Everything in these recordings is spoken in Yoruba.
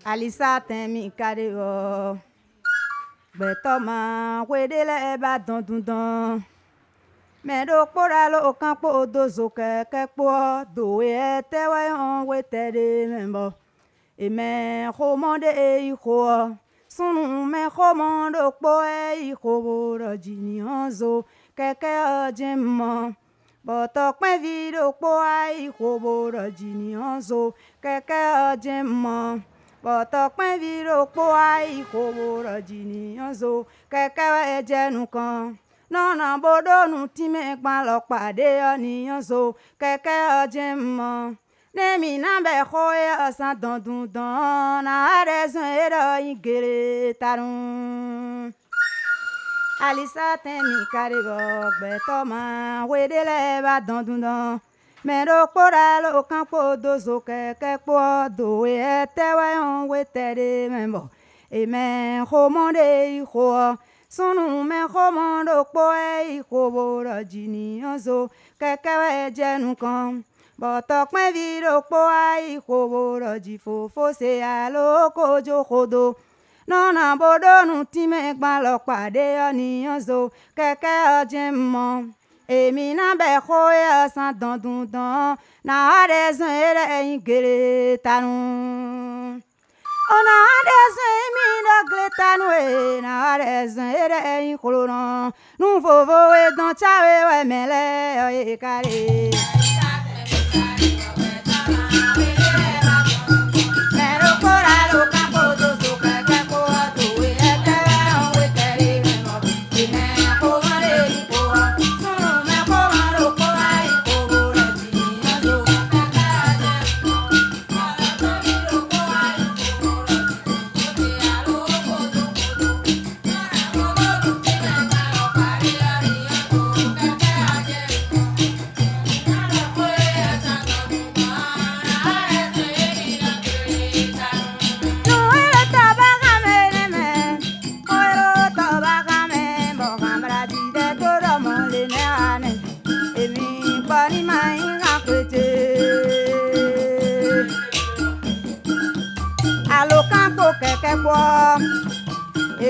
Alisa temi kadeo betoma wedele ba dondundon medo poralo kampo dozo keke po do etewe on wetede membo eme khomande e kho sunu me khomando po e kho rojini onzo keke ajemmo boto pe video po ai kho rojini onzo keke ajemmo boto pe video po ai kho rojini onzo keke ejenu kan nona bodo nu time gban lo pade oniyan so keke ajemmo nemi na be khoe asan dondun don na rezon era igere tarun Alisa temi karego gbeto ma wedele ba dondun don mero poralo kampo dozo keke po do etewe on wetere membo eme khomonde kho sunu me khomando po e kho rojini onzo keke jenu kan boto pe viro po ai kho roji fofo se alo kojo khodo nona bodo nu time gban lo pade oni onzo keke ajemmo èmi na be khoe asan dondun don na rezon ere ingere tanun ona rezon mi na gletanu e na rezon ere in kolona nu vovo e don chawe we mele e kare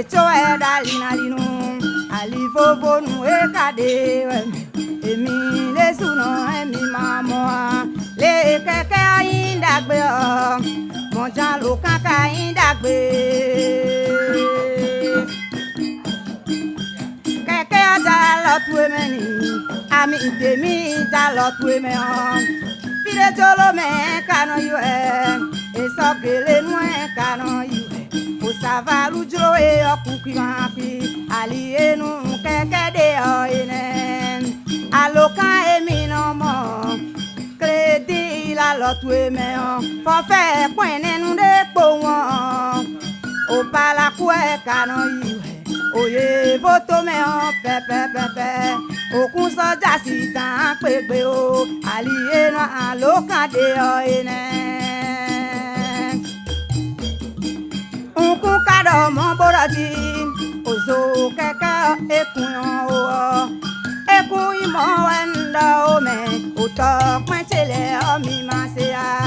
echo e dalina linu alivovo nu e kade emi le suno emi mamo le keke ayindagbe o mojan lo kaka ayindagbe keke aja lo tu emeni ami idemi ja lo tu eme o fide jolo me kano yo e so gele nu e kano yo Savalu jo e okuki mapi ali enu keke de o enen aloka emi no mo kredi la lo tu eme o fo fe pon nenu de po won o pala ku e kanu iwe oye voto me o pepe okun soja si tan pegbe o ali enu aloka de o enen kun kado mo boraji ozo keke ekun o ekun imo wenda o me uto pentele o mi ma se a